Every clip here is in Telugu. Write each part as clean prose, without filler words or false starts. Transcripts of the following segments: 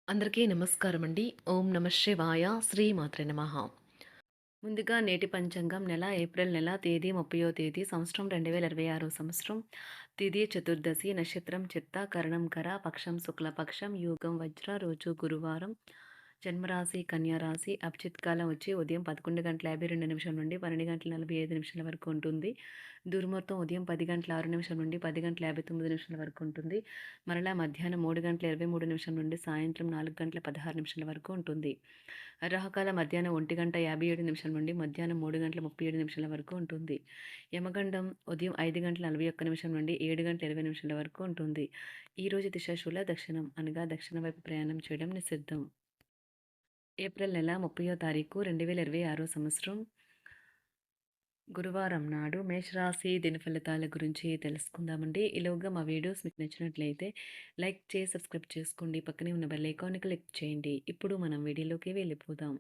అందరికీ నమస్కారం అండి. ఓం నమ శివాయ. శ్రీమాత్రే నమః. ముందుగా నేటి పంచాంగం నెల ఏప్రిల్ నెల తేదీ 30వ తేదీ సంవత్సరం 2026 సంవత్సరం. తిథి చతుర్దశి, నక్షత్రం చిత్త, కరణం కర, పక్షం శుక్లపక్షం, యోగం వజ్ర, రోజు గురువారం. జన్మరాశి కన్యా రాశి. అభిజిత్ కాలం వచ్చి ఉదయం 11:52 నుండి 12:45 వరకు ఉంటుంది. దుర్ముహూర్తం ఉదయం 10:06 నుండి 10:59 వరకు ఉంటుంది. మరలా మధ్యాహ్నం 3:23 నుండి సాయంత్రం 4:16 వరకు ఉంటుంది. రాహుకాలం మధ్యాహ్నం 1:57 నుండి మధ్యాహ్నం 3:37 వరకు ఉంటుంది. యమగండం ఉదయం 5:41 నుండి 7:20 వరకు ఉంటుంది. ఈరోజు దిశాశూల దక్షిణం అనగా దక్షిణ వైపు ప్రయాణం చేయడం నిషిద్ధం. ఏప్రిల్ నెల 30వ తారీఖు 2026 సంవత్సరం గురువారం నాడు మేషరాశి దిన ఫలితాల గురించి తెలుసుకుందామండి. ఈలోగా మా వీడియోస్ మీకు నచ్చినట్లయితే లైక్ చేసి సబ్స్క్రైబ్ చేసుకోండి. పక్కనే ఉన్న బెల్ ఐకాన్ని క్లిక్ చేయండి. ఇప్పుడు మనం వీడియోలోకి వెళ్ళిపోదాం.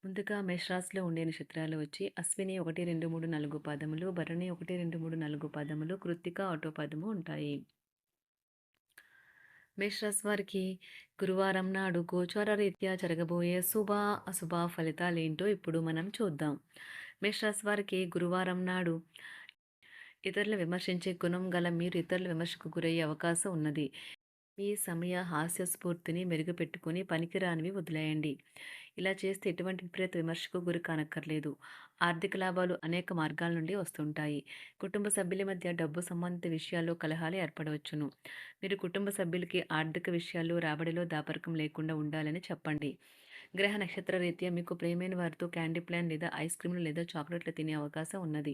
ముందుగా మేషరాశిలో ఉండే నక్షత్రాలు వచ్చి అశ్విని 1, 2, 3, 4 పాదములు, భరణి 1, 2, 3, 4 పాదములు, కృత్తిక ఒకటో పాదము ఉంటాయి. మేషరాశి వారికి గురువారం నాడు గోచార రీత్యా జరగబోయే శుభ అశుభ ఫలితాలేంటో ఇప్పుడు మనం చూద్దాం. మేషరాశి వారికి గురువారం నాడు ఇతరులు విమర్శించే గుణం గల మీరు ఇతరుల విమర్శకు గురయ్యే అవకాశం ఉన్నది. మీ సమయ హాస్య స్ఫూర్తిని మెరుగుపెట్టుకుని పనికిరానివి వదిలేయండి. ఇలా చేస్తే ఎటువంటి విపరీత విమర్శకు గురి కానక్కర్లేదు. ఆర్థిక లాభాలు అనేక మార్గాల నుండి వస్తుంటాయి. కుటుంబ సభ్యుల మధ్య డబ్బు సంబంధిత విషయాల్లో కలహాలు ఏర్పడవచ్చును. మీరు కుటుంబ సభ్యులకి ఆర్థిక విషయాల్లో రాబడిలో దాపరికం లేకుండా ఉండాలని చెప్పండి. గ్రహ నక్షత్ర రీత్యా మీకు ప్రియమైన వారితో క్యాండీ ప్లాన్ లేదా ఐస్ క్రీమ్లు లేదా చాక్లెట్లు తినే అవకాశం ఉన్నది.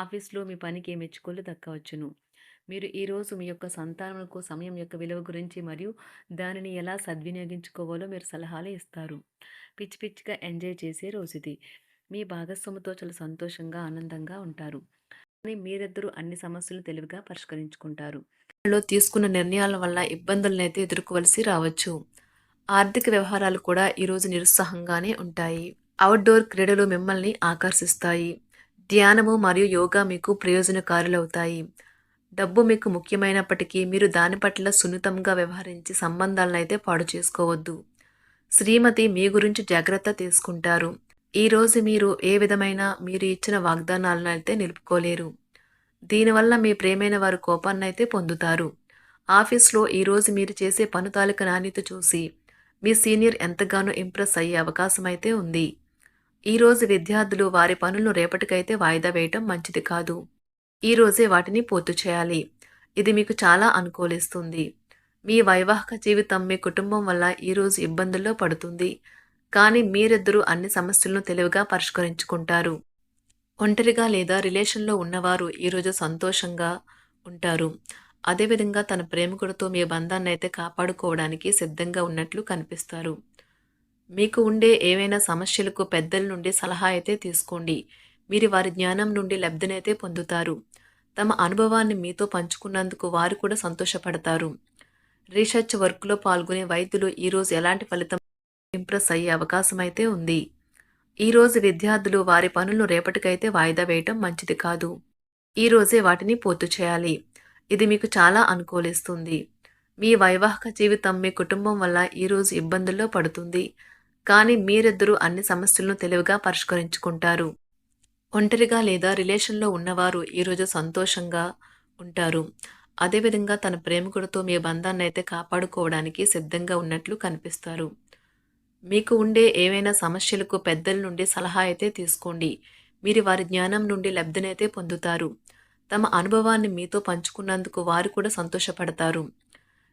ఆఫీస్లో మీ పనికి మెచ్చుకోలు దక్కవచ్చును. మీరు ఈరోజు మీ యొక్క సంతానములకు సమయం యొక్క విలువ గురించి మరియు దానిని ఎలా సద్వినియోగించుకోవాలో మీరు సలహాలు ఇస్తారు. పిచ్చి పిచ్చిగా ఎంజాయ్ చేసే రోజుది. మీ భాగస్వామితో చాలా సంతోషంగా ఆనందంగా ఉంటారు. కానీ మీరిద్దరూ అన్ని సమస్యలు తెలివిగా పరిష్కరించుకుంటారు. తీసుకున్న నిర్ణయాల వల్ల ఇబ్బందులనైతే ఎదుర్కోవలసి రావచ్చు. ఆర్థిక వ్యవహారాలు కూడా ఈరోజు నిరుత్సాహంగానే ఉంటాయి. అవుట్డోర్ క్రీడలు మిమ్మల్ని ఆకర్షిస్తాయి. ధ్యానము మరియు యోగా మీకు ప్రయోజనకారులవుతాయి. డబ్బు మీకు ముఖ్యమైనప్పటికీ మీరు దాని పట్ల సున్నితంగా వ్యవహరించి సంబంధాలను అయితే పాడు చేసుకోవద్దు. శ్రీమతి మీ గురించి జాగ్రత్త తీసుకుంటారు. ఈరోజు మీరు ఏ విధమైన మీరు ఇచ్చిన వాగ్దానాలను అయితే నిలుపుకోలేరు. దీనివల్ల మీ ప్రేమైన వారు కోపాన్నైతే పొందుతారు. ఆఫీస్లో ఈరోజు మీరు చేసే పను తాలూకు నాణ్యత చూసి మీ సీనియర్ ఎంతగానో ఇంప్రెస్ అయ్యే అవకాశం అయితే ఉంది. ఈరోజు విద్యార్థులు వారి పనులను రేపటికైతే వాయిదా వేయటం మంచిది కాదు. ఈరోజే వాటిని పూర్తి చేయాలి. ఇది మీకు చాలా అనుకూలిస్తుంది. మీ వైవాహిక జీవితం మీ కుటుంబం వల్ల ఈరోజు ఇబ్బందుల్లో పడుతుంది. కానీ మీరిద్దరూ అన్ని సమస్యలను తెలివిగా పరిష్కరించుకుంటారు. ఒంటరిగా లేదా రిలేషన్లో ఉన్నవారు ఈరోజు సంతోషంగా ఉంటారు. అదేవిధంగా తన ప్రేమికుడితో మీ బంధాన్ని అయితే కాపాడుకోవడానికి సిద్ధంగా ఉన్నట్లు కనిపిస్తారు. మీకు ఉండే ఏవైనా సమస్యలకు పెద్దల నుండి సలహా అయితే తీసుకోండి. మీరు వారి జ్ఞానం నుండి లబ్ధినైతే పొందుతారు. తమ అనుభవాన్ని మీతో పంచుకున్నందుకు వారు కూడా సంతోషపడతారు. రీసెర్చ్ వర్క్లో పాల్గొనే వైద్యులు ఈరోజు ఎలాంటి ఫలితం ఇంప్రెస్ అయ్యే అవకాశం అయితే ఉంది. ఈరోజు విద్యార్థులు వారి పనులను రేపటికైతే వాయిదా వేయటం మంచిది కాదు. ఈరోజే వాటిని పూర్తి చేయాలి. ఇది మీకు చాలా అనుకూలిస్తుంది. మీ వైవాహిక జీవితం మీ కుటుంబం వల్ల ఈరోజు ఇబ్బందుల్లో పడుతుంది. కానీ మీరిద్దరూ అన్ని సమస్యలను తెలివిగా పరిష్కరించుకుంటారు. ఒంటరిగా లేదా రిలేషన్లో ఉన్నవారు ఈరోజు సంతోషంగా ఉంటారు. అదేవిధంగా తన ప్రేమికుడితో మీ బంధాన్ని అయితే కాపాడుకోవడానికి సిద్ధంగా ఉన్నట్లు కనిపిస్తారు. మీకు ఉండే ఏవైనా సమస్యలకు పెద్దల నుండి సలహా అయితే తీసుకోండి. మీరు వారి జ్ఞానం నుండి లబ్ధినైతే పొందుతారు. తమ అనుభవాన్ని మీతో పంచుకున్నందుకు వారు కూడా సంతోషపడతారు.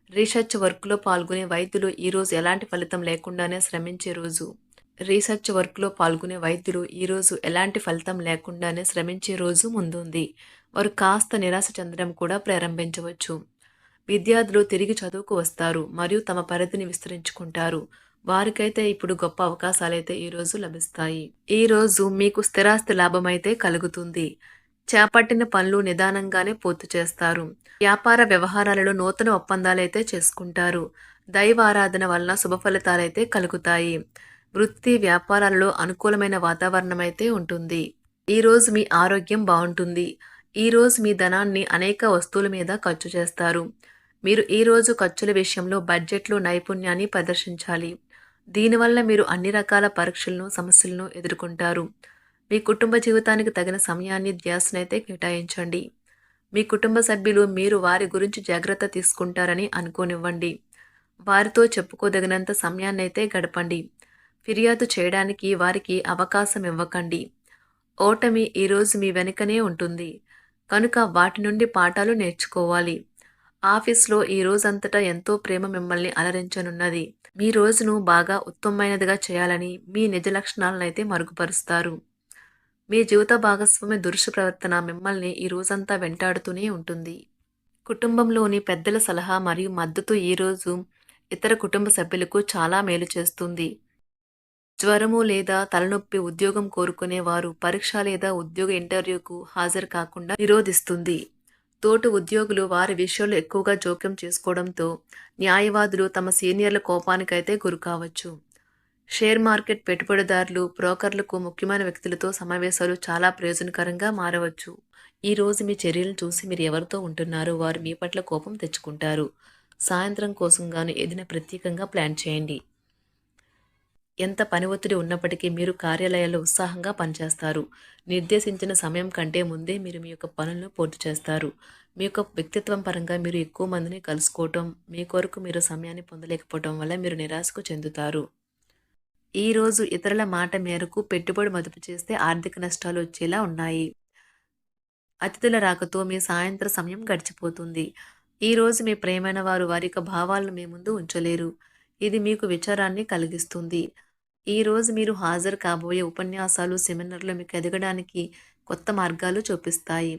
రీసెర్చ్ వర్క్లో పాల్గొనే వైద్యులు ఈరోజు ఎలాంటి ఫలితం లేకుండానే శ్రమించే రోజు. రీసెర్చ్ వర్క్లో పాల్గొనే వైద్యులు ఈరోజు ఎలాంటి ఫలితం లేకుండానే శ్రమించే రోజు ముందుంది. వారు కాస్త నిరాశ చెందడం కూడా ప్రారంభించవచ్చు. విద్యార్థులు తిరిగి చదువుకు వస్తారు మరియు తమ పరిధిని విస్తరించుకుంటారు. వారికైతే ఇప్పుడు గొప్ప అవకాశాలైతే ఈరోజు లభిస్తాయి. ఈరోజు మీకు స్థిరాస్తి లాభమైతే కలుగుతుంది. చేపట్టిన పనులు నిదానంగానే పూర్తి చేస్తారు. వ్యాపార వ్యవహారాలలో నూతన ఒప్పందాలైతే చేసుకుంటారు. దైవారాధన వలన శుభ ఫలితాలైతే కలుగుతాయి. వృత్తి వ్యాపారాలలో అనుకూలమైన వాతావరణం అయితే ఉంటుంది. ఈరోజు మీ ఆరోగ్యం బాగుంటుంది. ఈరోజు మీ ధనాన్ని అనేక వస్తువుల మీద ఖర్చు చేస్తారు. మీరు ఈరోజు ఖర్చుల విషయంలో బడ్జెట్లో నైపుణ్యాన్ని ప్రదర్శించాలి. దీనివల్ల మీరు అన్ని రకాల పరీక్షలను, సమస్యలను ఎదుర్కొంటారు. మీ కుటుంబ జీవితానికి తగిన సమయాన్ని, ధ్యాసనైతే కేటాయించండి. మీ కుటుంబ సభ్యులు మీరు వారి గురించి జాగ్రత్త తీసుకుంటారని అనుకోనివ్వండి. వారితో చెప్పుకోదగినంత సమయాన్నైతే గడపండి. ఫిర్యాదు చేయడానికి వారికి అవకాశం ఇవ్వకండి. ఓటమి ఈరోజు మీ వెనుకనే ఉంటుంది. కనుక వాటి నుండి పాఠాలు నేర్చుకోవాలి. ఆఫీస్‌లో ఈ రోజంతటా ఎంతో ప్రేమ మిమ్మల్ని అలరించనున్నది. మీ రోజును బాగా ఉత్తమమైనదిగా చేయాలని మీ నిజ లక్షణాలనైతే మరుగుపరుస్తారు. మీ జీవిత భాగస్వామి దురుసు ప్రవర్తన మిమ్మల్ని ఈ రోజంతా వెంటాడుతూనే ఉంటుంది. కుటుంబంలోని పెద్దల సలహా మరియు మద్దతు ఈరోజు ఇతర కుటుంబ సభ్యులకు చాలా మేలు చేస్తుంది. జ్వరము లేదా తలనొప్పి ఉద్యోగం కోరుకునేవారు పరీక్ష లేదా ఉద్యోగ ఇంటర్వ్యూకు హాజరు కాకుండా నిరోధిస్తుంది. తోటి ఉద్యోగులు వారి విషయాల్లో ఎక్కువగా జోక్యం చేసుకోవడంతో న్యాయవాదులు తమ సీనియర్ల కోపానికైతే గురికావచ్చు. షేర్ మార్కెట్ పెట్టుబడిదారులు, బ్రోకర్లకు ముఖ్యమైన వ్యక్తులతో సమావేశాలు చాలా ప్రయోజనకరంగా మారవచ్చు. ఈ రోజు మీ చర్యలను చూసి మీరు ఎవరితో ఉంటున్నారో వారు మీ పట్ల కోపం తెచ్చుకుంటారు. సాయంత్రం కోసం గాను ఏదైనా ప్రత్యేకంగా ప్లాన్ చేయండి. ఎంత పని ఒత్తిడి ఉన్నప్పటికీ మీరు కార్యాలయాల్లో ఉత్సాహంగా పనిచేస్తారు. నిర్దేశించిన సమయం కంటే ముందే మీరు మీ యొక్క పనులను పూర్తి చేస్తారు. మీ యొక్క వ్యక్తిత్వం పరంగా మీరు ఎక్కువ మందిని కలుసుకోవటం, మీ కొరకు మీరు సమయాన్ని పొందలేకపోవటం వల్ల మీరు నిరాశకు చెందుతారు. ఈరోజు ఇతరుల మాట మేరకు పెట్టుబడి మదుపు చేస్తే ఆర్థిక నష్టాలు వచ్చేలా ఉన్నాయి. అతిథుల రాకతో మీ సాయంత్ర సమయం గడిచిపోతుంది. ఈరోజు మీ ప్రియమైన వారు వారి యొక్క భావాలను మీ ముందు ఉంచలేరు. ఇది మీకు విచారాన్ని కలిగిస్తుంది. ఈరోజు మీరు హాజరు కాబోయే ఉపన్యాసాలు, సెమినార్లు మీకు ఎదగడానికి కొత్త మార్గాలు చూపిస్తాయి.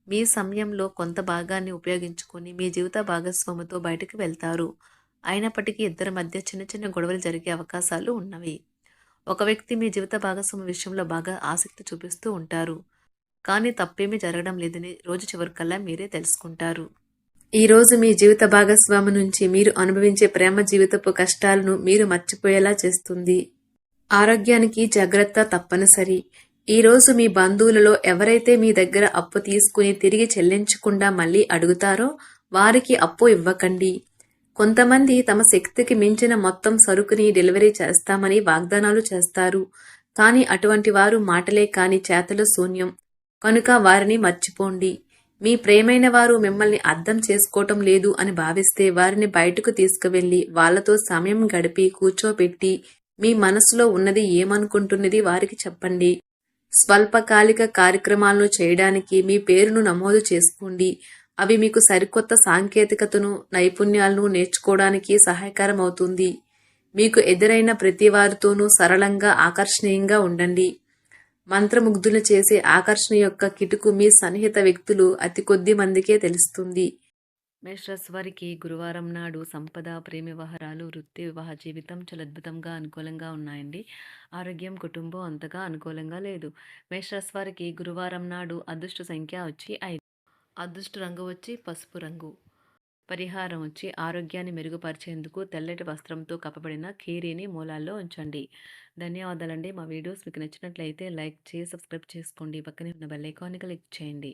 మీ సమయంలో కొంత భాగాన్ని ఉపయోగించుకొని మీ జీవిత భాగస్వామితో బయటకు వెళ్తారు. అయినప్పటికీ ఇద్దరి మధ్య చిన్న చిన్న గొడవలు జరిగే అవకాశాలు ఉన్నవి. ఒక వ్యక్తి మీ జీవిత భాగస్వామి విషయంలో బాగా ఆసక్తి చూపిస్తూ ఉంటారు. కానీ తప్పేమీ జరగడం లేదని రోజు చివరికల్లా మీరే తెలుసుకుంటారు. ఈరోజు మీ జీవిత భాగస్వామి నుంచి మీరు అనుభవించే ప్రేమ జీవితపు కష్టాలను మీరు మర్చిపోయేలా చేస్తుంది. ఆరోగ్యానికి జాగ్రత్త తప్పనిసరి. ఈరోజు మీ బంధువులలో ఎవరైతే మీ దగ్గర అప్పు తీసుకుని తిరిగి చెల్లించకుండా మళ్ళీ అడుగుతారో వారికి అప్పు ఇవ్వకండి. కొంతమంది తమ శక్తికి మించిన మొత్తం సరుకుని డెలివరీ చేస్తామని వాగ్దానాలు చేస్తారు. కానీ అటువంటి వారు మాటలే కాని చేతలు శూన్యం. కనుక వారిని మర్చిపోండి. మీ ప్రియమైన వారు మిమ్మల్ని అర్థం చేసుకోవటం లేదు అని భావిస్తే వారిని బయటకు తీసుకువెళ్ళి వాళ్లతో సమయం గడిపి కూర్చోబెట్టి మీ మనసులో ఉన్నది ఏమనుకుంటున్నది వారికి చెప్పండి. స్వల్పకాలిక కార్యక్రమాలను చేయడానికి మీ పేరును నమోదు చేసుకోండి. అవి మీకు సరికొత్త సాంకేతికతను, నైపుణ్యాలను నేర్చుకోవడానికి సహాయకరం అవుతుంది. మీకు ఎదురైన ప్రతి వారితోనూ సరళంగా, ఆకర్షణీయంగా ఉండండి. మంత్రముగ్ధులు చేసే ఆకర్షణ యొక్క కిటుకు మీ సన్నిహిత వ్యక్తులు అతి కొద్ది మందికే తెలుస్తుంది. మేషరాశి వారికి గురువారం నాడు సంపద, ప్రేమ వ్యవహారాలు, వృత్తి, వివాహ జీవితం చాలా అద్భుతంగా అనుకూలంగా ఉన్నాయండి. ఆరోగ్యం, కుటుంబం అంతగా అనుకూలంగా లేదు. మేషరాశి వారికి గురువారం నాడు అదృష్ట సంఖ్య వచ్చి 5. అదృష్ట రంగు వచ్చి పసుపు రంగు. పరిహారం వచ్చి ఆరోగ్యాన్ని మెరుగుపరిచేందుకు తెల్లటి వస్త్రంతో కప్పబడిన కీరీని మూలాల్లో ఉంచండి. ధన్యవాదాలండి. మా వీడియోస్ మీకు నచ్చినట్లయితే లైక్ చేసి సబ్స్క్రైబ్ చేసుకోండి. పక్కనే ఉన్న బెల్ ఐకాన్ని క్లిక్ చేయండి.